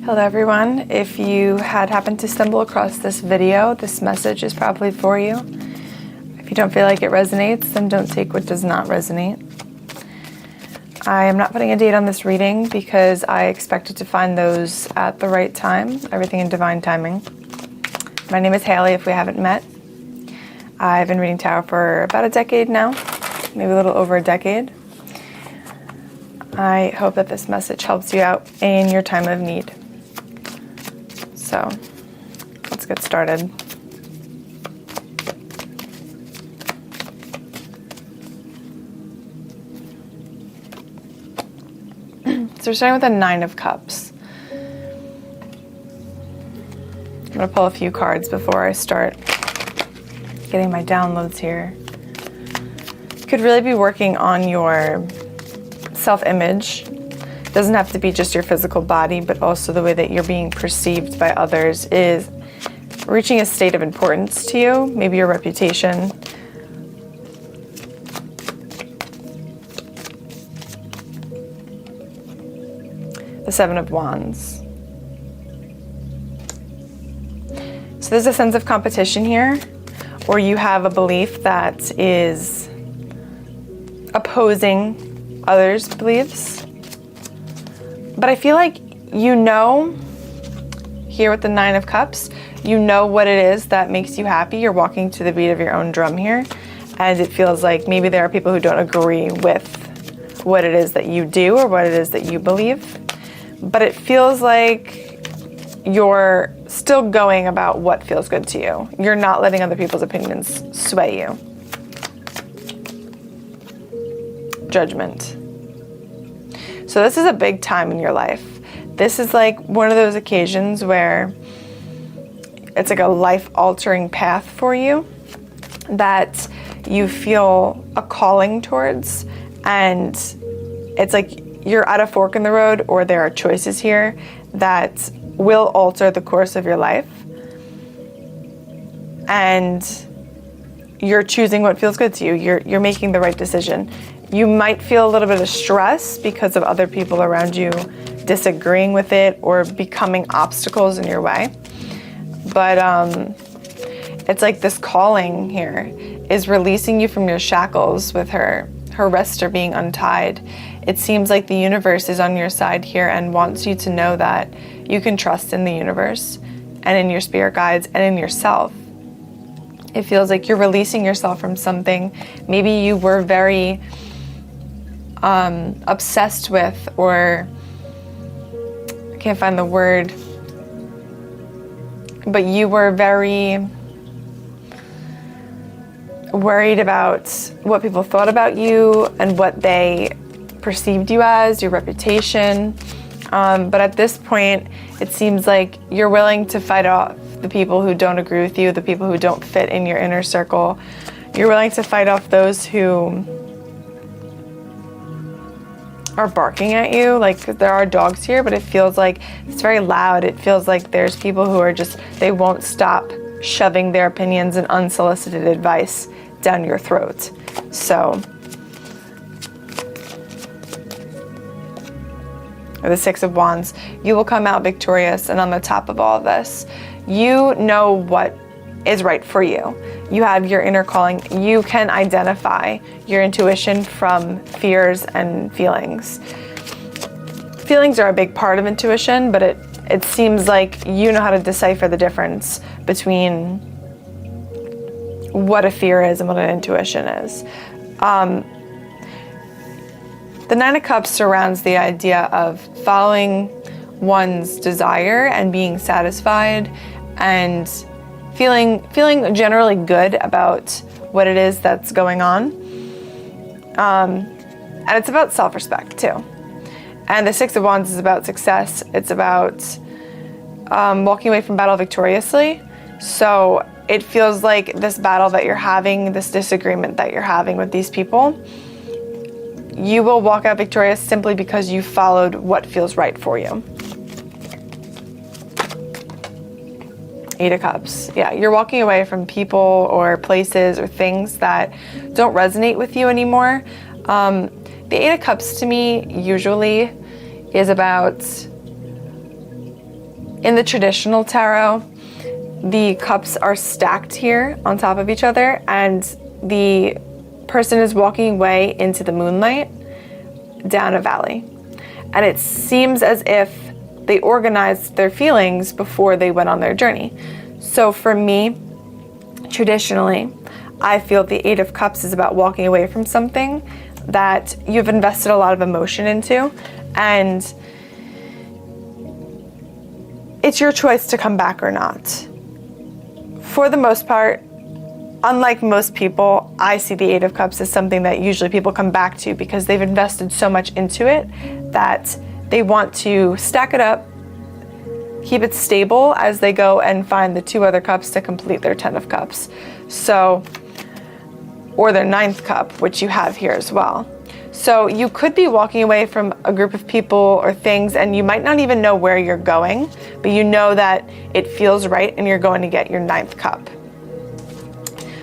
Hello everyone. If you had happened to stumble across this video, this message is probably for you. If you don't feel like it resonates, then don't take what does not resonate. I am not putting a date on this reading because I expected to find those at the right time, everything in divine timing. My name is Haley, if we haven't met. I've been reading tarot for about a decade now, maybe a little over a decade. I hope that this message helps you out in your time of need. So, let's get started. So we're starting with the Nine of Cups. I'm going to pull a few cards before I start getting my downloads here. You could really be working on your self-image. It doesn't have to be just your physical body, but also the way that you're being perceived by others is reaching a state of importance to you, maybe your reputation. The Seven of Wands. So there's a sense of competition here, or you have a belief that is opposing others' beliefs. But I feel like you know, here with the Nine of Cups, you know what it is that makes you happy. You're walking to the beat of your own drum here, and it feels like maybe there are people who don't agree with what it is that you do or what it is that you believe. But it feels like you're still going about what feels good to you. You're not letting other people's opinions sway you. Judgment. So this is a big time in your life. This is like one of those occasions where it's like a life-altering path for you that you feel a calling towards, and it's like you're at a fork in the road, or there are choices here that will alter the course of your life, and you're choosing what feels good to you. You're making the right decision. You might feel a little bit of stress because of other people around you disagreeing with it or becoming obstacles in your way. But it's like this calling here is releasing you from your shackles with her wrists are being untied. It seems like the universe is on your side here and wants you to know that you can trust in the universe and in your spirit guides and in yourself. It feels like you're releasing yourself from something maybe you were very obsessed with, or I can't find the word, but you were very worried about what people thought about you and what they perceived you as, your reputation. But at this point, it seems like you're willing to fight off the people who don't agree with you, the people who don't fit in your inner circle. You're willing to fight off those who are barking at you. Like, there are dogs here, but it feels like it's very loud. It feels like there's people who are just, they won't stop shoving their opinions and unsolicited advice down your throat. So, the Six of Wands, you will come out victorious, and on the top of all of this, you know what is right for you. You have your inner calling. You can identify your intuition from fears and feelings. Feelings are a big part of intuition, but it seems like you know how to decipher the difference between what a fear is and what an intuition is. The Nine of Cups surrounds the idea of following one's desire and being satisfied and feeling generally good about what it is that's going on. And it's about self-respect too. And the Six of Wands is about success. It's about walking away from battle victoriously. So it feels like this battle that you're having, this disagreement that you're having with these people, you will walk out victorious simply because you followed what feels right for you. Eight of Cups. Yeah, you're walking away from people or places or things that don't resonate with you anymore. The Eight of Cups to me usually is about In the traditional tarot, the cups are stacked here on top of each other, and the person is walking away into the moonlight down a valley. And it seems as if they organized their feelings before they went on their journey. So for me, traditionally, I feel the Eight of Cups is about walking away from something that you've invested a lot of emotion into, and it's your choice to come back or not. For the most part, unlike most people, I see the Eight of Cups as something that usually people come back to because they've invested so much into it that they want to stack it up, keep it stable as they go and find the two other cups to complete their 10 of Cups. So, or their 9th cup, which you have here as well. So you could be walking away from a group of people or things, and you might not even know where you're going, but you know that it feels right and you're going to get your 9th cup.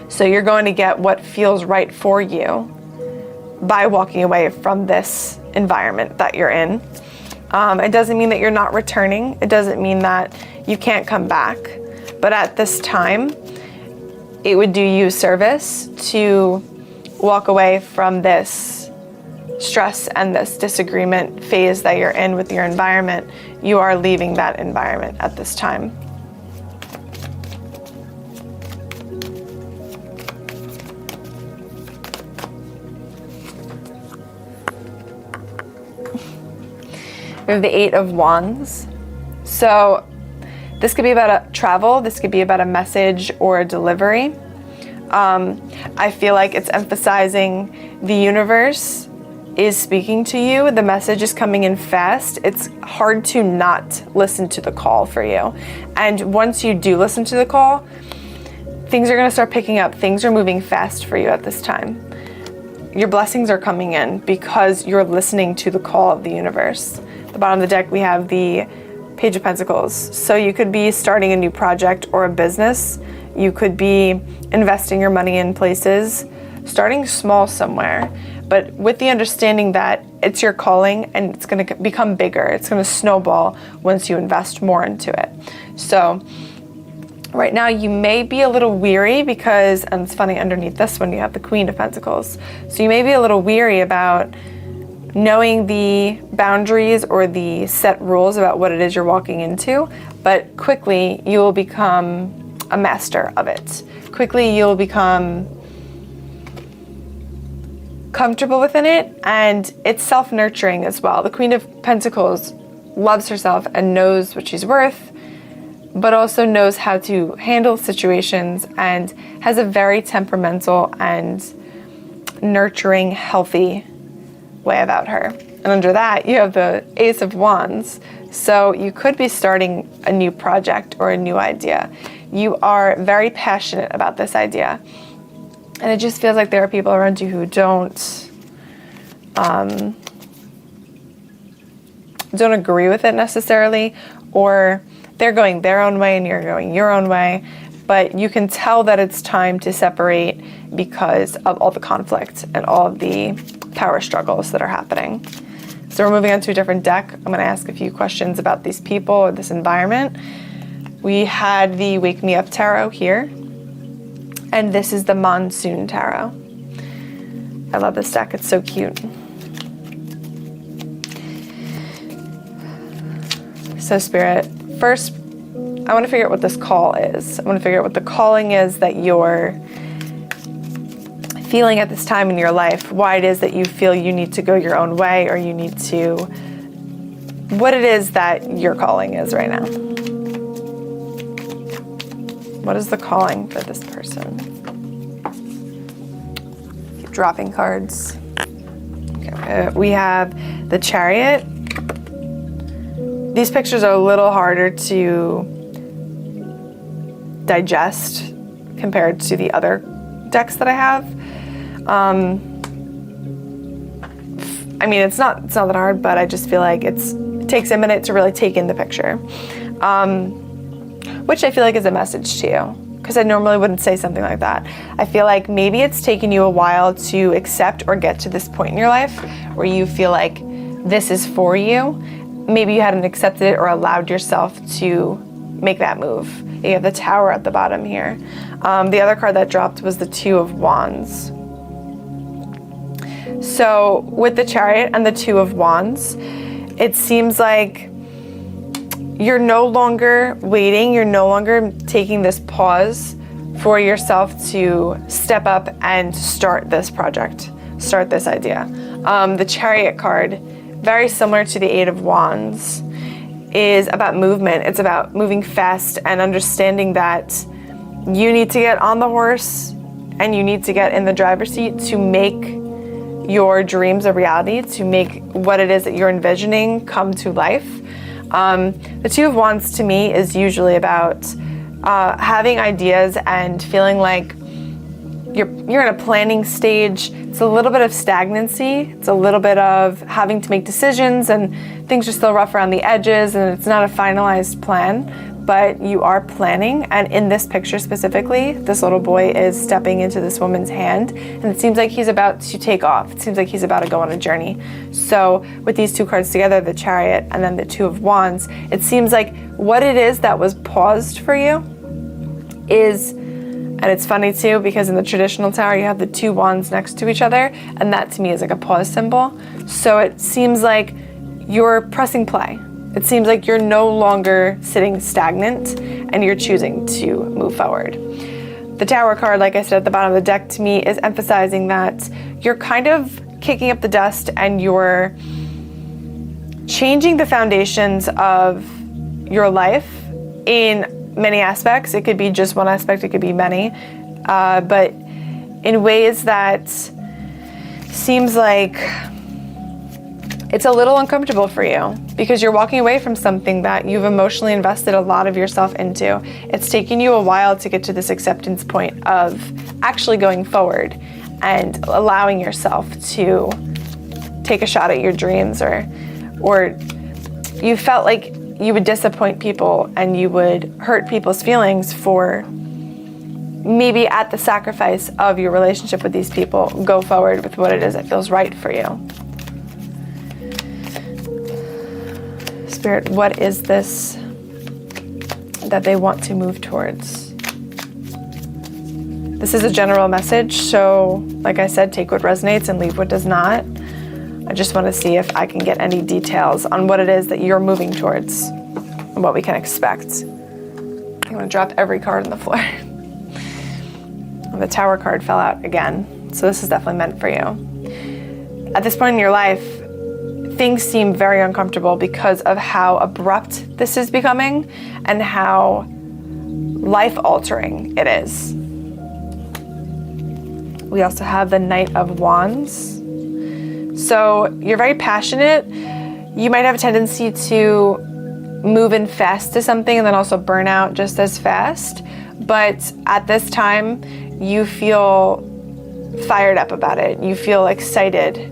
So you're going to get what feels right for you by walking away from this environment that you're in. It doesn't mean that you're not returning. It doesn't mean that you can't come back. But at this time, it would do you service to walk away from this stress and this disagreement phase that you're in with your environment. You are leaving that environment at this time. We have the Eight of Wands. So this could be about a travel, this could be about a message or a delivery. I feel like it's emphasizing the universe is speaking to you. The message is coming in fast. It's hard to not listen to the call for you. And once you do listen to the call, things are going to start picking up. Things are moving fast for you at this time. Your blessings are coming in because you're listening to the call of the universe. At the bottom of the deck, we have the Page of Pentacles. So you could be starting a new project or a business. You could be investing your money in places, starting small somewhere, but with the understanding that it's your calling and it's going to become bigger. It's going to snowball once you invest more into it. So right now you may be a little weary because, and it's funny, underneath this one you have the Queen of Pentacles. So you may be a little weary about knowing the boundaries or the set rules about what it is you're walking into, but quickly you will become a master of it. Quickly you'll become comfortable within it, and it's self-nurturing as well. The Queen of Pentacles loves herself and knows what she's worth, but also knows how to handle situations and has a very temperamental and nurturing, healthy way about her. And under that, you have the Ace of Wands. So you could be starting a new project or a new idea. You are very passionate about this idea. And it just feels like there are people around you who don't agree with it necessarily, or they're going their own way and you're going your own way. But you can tell that it's time to separate because of all the conflict and all of the power struggles that are happening. So we're moving on to a different deck. I'm going to ask a few questions about these people or this environment. We had the Wake Me Up Tarot here, and this is the Monsoon Tarot. I love this deck. It's so cute. So Spirit, first, I want to figure out what this call is. I want to figure out what the calling is that you're feeling at this time in your life, why it is that you feel you need to go your own way, or you need to, what it is that your calling is right now. What is the calling for this person? Keep dropping cards. Okay, we have the Chariot. These pictures are a little harder to digest compared to the other decks that I have. I mean, it's not that hard, but I just feel like it takes a minute to really take in the picture, which I feel like is a message to you, because I normally wouldn't say something like that. I feel like maybe it's taken you a while to accept or get to this point in your life where you feel like this is for you, maybe you hadn't accepted it or allowed yourself to make that move. You have the Tower at the bottom here. The other card that dropped was the Two of Wands. So with the Chariot and the Two of Wands, it seems like you're no longer waiting, you're no longer taking this pause for yourself to step up and start this project, start this idea. The Chariot card, very similar to the Eight of Wands, is about movement. It's about moving fast and understanding that you need to get on the horse and you need to get in the driver's seat to make your dreams a reality, to make what it is that you're envisioning come to life. The Two of Wands to me is usually about having ideas and feeling like you're in a planning stage. It's a little bit of stagnancy. It's a little bit of having to make decisions and things are still rough around the edges and it's not a finalized plan, but you are planning. And in this picture specifically, this little boy is stepping into this woman's hand and it seems like he's about to take off. It seems like he's about to go on a journey. So with these two cards together, the Chariot and then the Two of Wands, it seems like what it is that was paused for you is, and it's funny too, because in the traditional tower, you have the two wands next to each other, and that to me is like a pause symbol. So it seems like you're pressing play. It seems like you're no longer sitting stagnant and you're choosing to move forward. The Tower card, like I said at the bottom of the deck, to me is emphasizing that you're kind of kicking up the dust and you're changing the foundations of your life in many aspects. It could be just one aspect, it could be many, but in ways that seems like it's a little uncomfortable for you because you're walking away from something that you've emotionally invested a lot of yourself into. It's taken you a while to get to this acceptance point of actually going forward and allowing yourself to take a shot at your dreams, or you felt like you would disappoint people and you would hurt people's feelings for maybe at the sacrifice of your relationship with these people, go forward with what it is that feels right for you. Spirit, what is this that they want to move towards? This is a general message, so like I said, take what resonates and leave what does not. I just want to see if I can get any details on what it is that you're moving towards and what we can expect. I'm going to drop every card on the floor. The Tower card fell out again, so this is definitely meant for you. At this point in your life, things seem very uncomfortable because of how abrupt this is becoming and how life-altering it is. We also have the Knight of Wands. So you're very passionate. You might have a tendency to move in fast to something and then also burn out just as fast. But at this time, you feel fired up about it. You feel excited.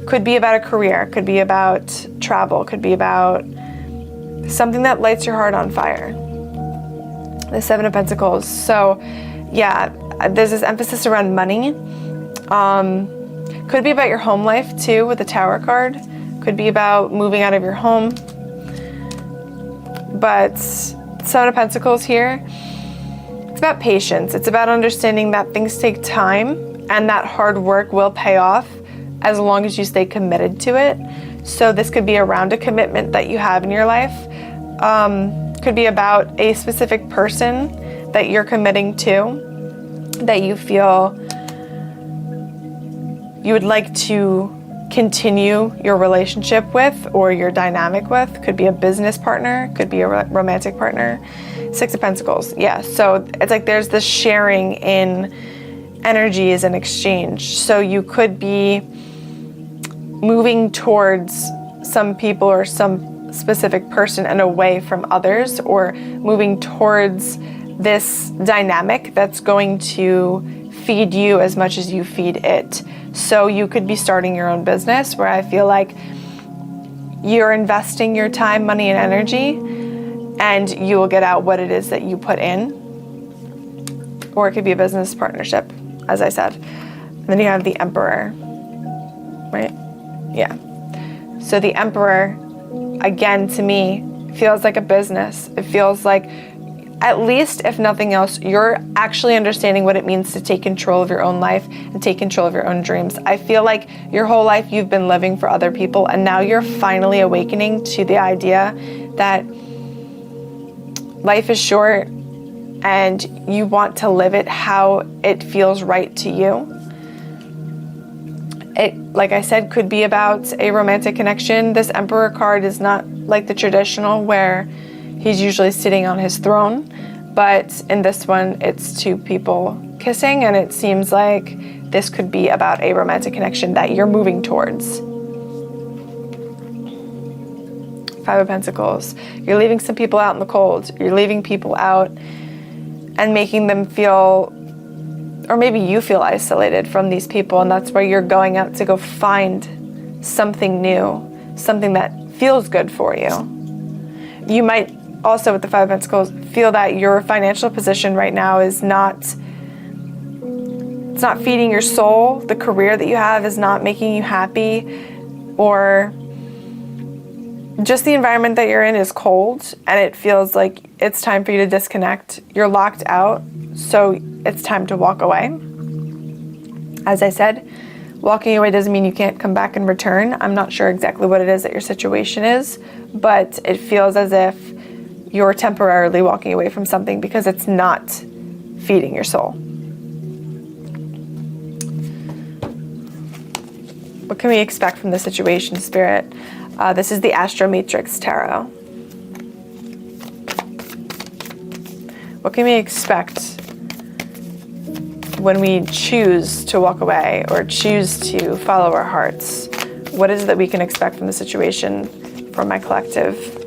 Could be about a career, could be about travel, could be about something that lights your heart on fire. The Seven of Pentacles. So yeah, there's this emphasis around money. Could be about your home life too with the Tower card. Could be about moving out of your home. But Seven of Pentacles here, it's about patience. It's about understanding that things take time and that hard work will pay off as long as you stay committed to it. So this could be around a commitment that you have in your life. Could be about a specific person that you're committing to, that you feel you would like to continue your relationship with or your dynamic with. Could be a business partner, could be a romantic partner. Six of Pentacles, yeah. So it's like there's this sharing in energies and exchange. So you could be moving towards some people or some specific person and away from others, or moving towards this dynamic that's going to feed you as much as you feed it. So you could be starting your own business where I feel like you're investing your time, money, and energy, and you will get out what it is that you put in. Or it could be a business partnership, as I said. And then you have the Emperor, right? Yeah. So the Emperor, again, to me, feels like a business. It feels like, at least if nothing else, you're actually understanding what it means to take control of your own life and take control of your own dreams. I feel like your whole life you've been living for other people, and now you're finally awakening to the idea that life is short and you want to live it how it feels right to you. It, like I said, could be about a romantic connection. This Emperor card is not like the traditional where he's usually sitting on his throne, but in this one, it's two people kissing, and it seems like this could be about a romantic connection that you're moving towards. Five of Pentacles. You're leaving some people out in the cold. You're leaving people out and making them feel, or maybe you feel isolated from these people, and that's where you're going out to go find something new, something that feels good for you. You might also, with the Five of Pentacles, feel that your financial position right now is not, it's not feeding your soul. The career that you have is not making you happy, or just the environment that you're in is cold and it feels like it's time for you to disconnect. You're locked out, so it's time to walk away. As I said, walking away doesn't mean you can't come back and return. I'm not sure exactly what it is that your situation is, but it feels as if you're temporarily walking away from something because it's not feeding your soul. What can we expect from the situation, Spirit? This is the Astro Matrix Tarot. What can we expect when we choose to walk away or choose to follow our hearts? What is it that we can expect from the situation from my collective?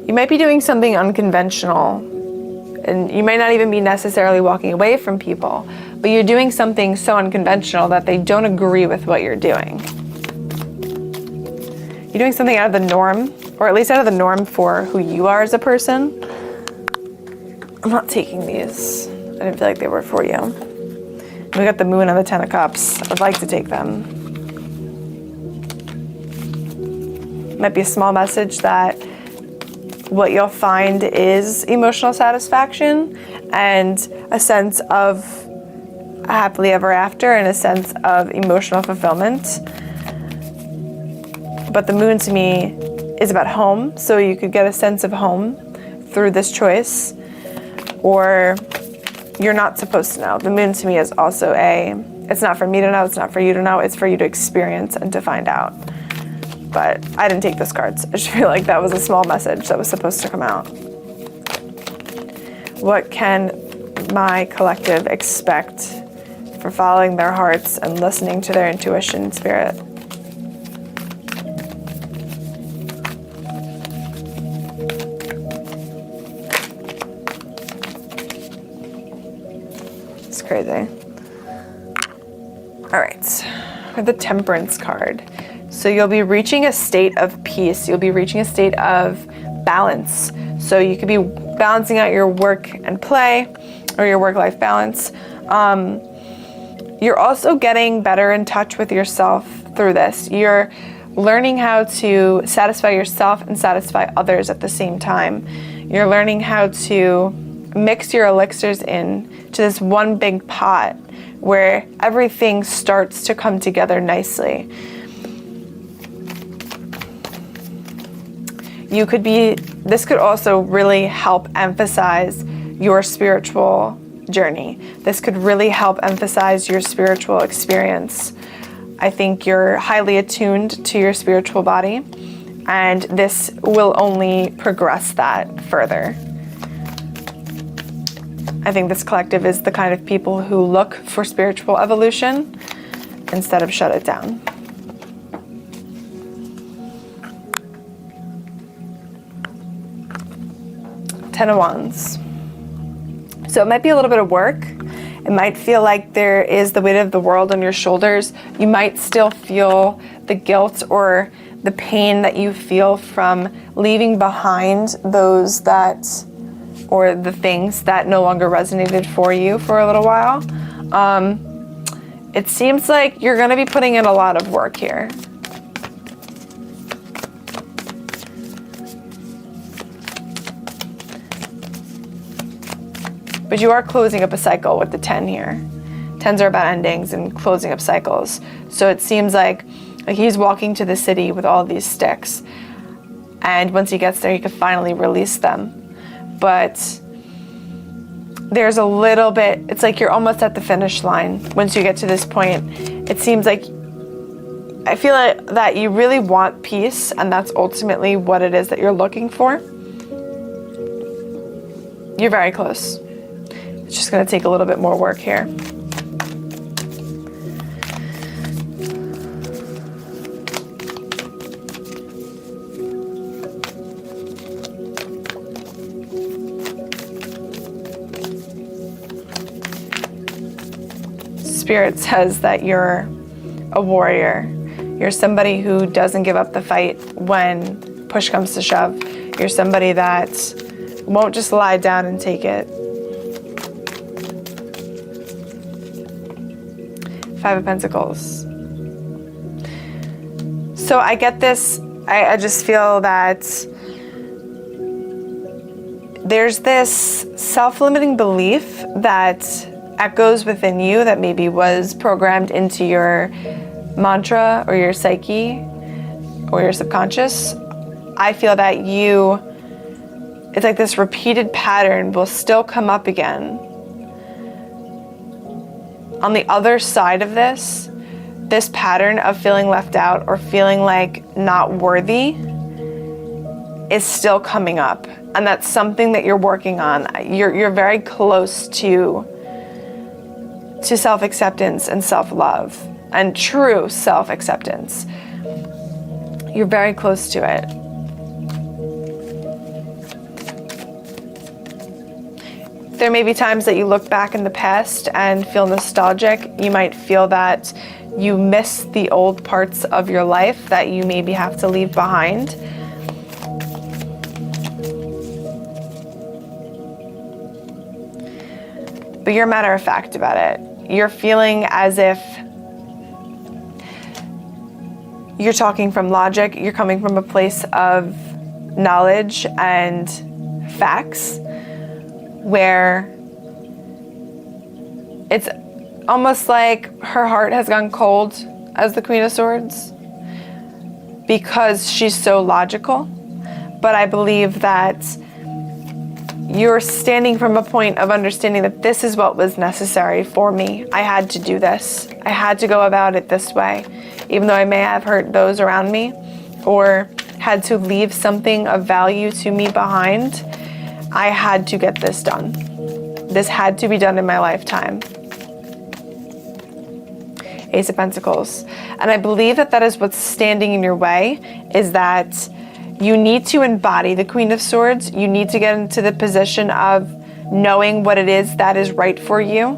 You might be doing something unconventional, and you might not even be necessarily walking away from people, but you're doing something so unconventional that they don't agree with what you're doing. You're doing something out of the norm, or at least out of the norm for who you are as a person. I'm not taking these. I didn't feel like they were for you. We got the Moon and the Ten of Cups. I'd like to take them. Might be a small message that what you'll find is emotional satisfaction and a sense of happily ever after and a sense of emotional fulfillment. But the Moon to me is about home, so you could get a sense of home through this choice, or you're not supposed to know. The Moon to me is also it's not for me to know, it's not for you to know, it's for you to experience and to find out. But I didn't take those cards. I just feel like that was a small message that was supposed to come out. What can my collective expect for following their hearts and listening to their intuition, Spirit? It's crazy. All right, for the Temperance card. So you'll be reaching a state of peace. You'll be reaching a state of balance. So you could be balancing out your work and play, or your work-life balance. You're also getting better in touch with yourself through this. You're learning how to satisfy yourself and satisfy others at the same time. You're learning how to mix your elixirs in to this one big pot where everything starts to come together nicely. This could also really help emphasize your spiritual journey. This could really help emphasize your spiritual experience. I think you're highly attuned to your spiritual body, and this will only progress that further. I think this collective is the kind of people who look for spiritual evolution instead of shut it down. Ten of Wands. So it might be a little bit of work. It might feel like there is the weight of the world on your shoulders. You might still feel the guilt or the pain that you feel from leaving behind those that, or the things that no longer resonated for you for a little while. It seems like you're going to be putting in a lot of work here. But you are closing up a cycle with the 10 here. 10s are about endings and closing up cycles. So it seems like he's walking to the city with all these sticks. And once he gets there, he can finally release them. But there's a little bit, it's like you're almost at the finish line. Once you get to this point, it seems like, I feel like that you really want peace, and that's ultimately what it is that you're looking for. You're very close. It's just going to take a little bit more work here. Spirit says that you're a warrior. You're somebody who doesn't give up the fight when push comes to shove. You're somebody that won't just lie down and take it. 5 of Pentacles. So I get this, I just feel that there's this self-limiting belief that echoes within you that maybe was programmed into your mantra or your psyche or your subconscious. I feel that it's like this repeated pattern will still come up again. On the other side of this pattern of feeling left out or feeling like not worthy is still coming up. And that's something that you're working on. You're very close to self-acceptance and self-love and true self-acceptance. You're very close to it. There may be times that you look back in the past and feel nostalgic. You might feel that you miss the old parts of your life that you maybe have to leave behind. But you're matter of fact about it. You're feeling as if you're talking from logic. You're coming from a place of knowledge and facts, where it's almost like her heart has gone cold as the Queen of Swords because she's so logical. But I believe that you're standing from a point of understanding that this is what was necessary for me. I had to do this. I had to go about it this way, even though I may have hurt those around me or had to leave something of value to me behind. I had to get this done. This had to be done in my lifetime. Ace of Pentacles. And I believe that that is what's standing in your way, is that you need to embody the Queen of Swords. You need to get into the position of knowing what it is that is right for you.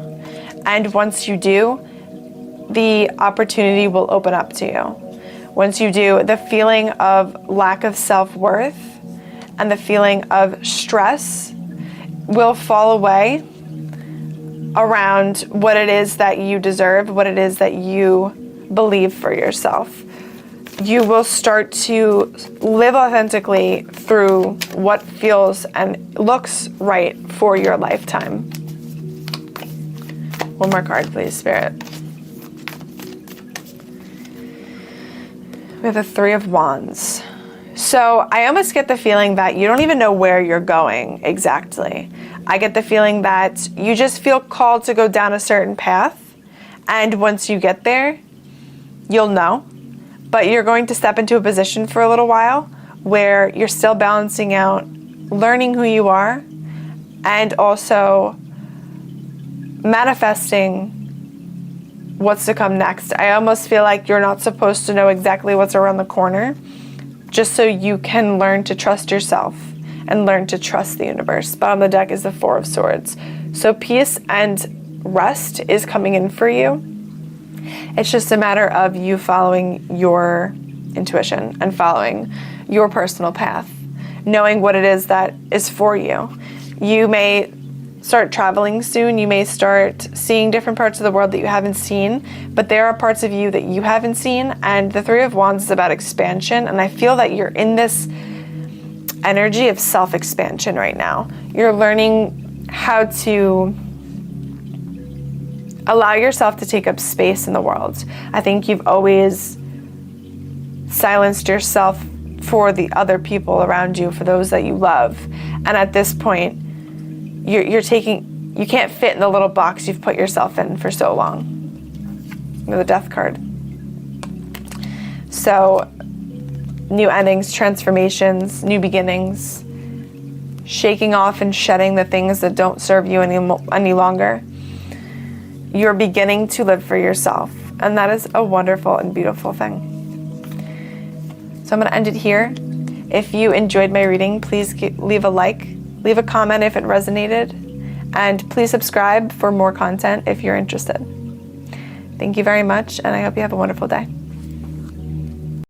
And once you do, the opportunity will open up to you. Once you do, the feeling of lack of self-worth and the feeling of stress will fall away around what it is that you deserve, what it is that you believe for yourself. You will start to live authentically through what feels and looks right for your lifetime. One more card, please, Spirit. We have the Three of Wands. So I almost get the feeling that you don't even know where you're going exactly. I get the feeling that you just feel called to go down a certain path, and once you get there, you'll know. But you're going to step into a position for a little while where you're still balancing out learning who you are and also manifesting what's to come next. I almost feel like you're not supposed to know exactly what's around the corner, just so you can learn to trust yourself and learn to trust the universe. But on the deck is the Four of Swords. So peace and rest is coming in for you. It's just a matter of you following your intuition and following your personal path, knowing what it is that is for you. You may start traveling soon. You may start seeing different parts of the world that you haven't seen, but there are parts of you that you haven't seen. And the Three of Wands is about expansion. And I feel that you're in this energy of self-expansion right now. You're learning how to allow yourself to take up space in the world. I think you've always silenced yourself for the other people around you, for those that you love. And at this point, you can't fit in the little box you've put yourself in for so long. With the Death card. So, new endings, transformations, new beginnings, shaking off and shedding the things that don't serve you any longer. You're beginning to live for yourself, and that is a wonderful and beautiful thing. So I'm going to end it here. If you enjoyed my reading, please leave a like, leave a comment if it resonated, and please subscribe for more content if you're interested. Thank you very much, and I hope you have a wonderful day.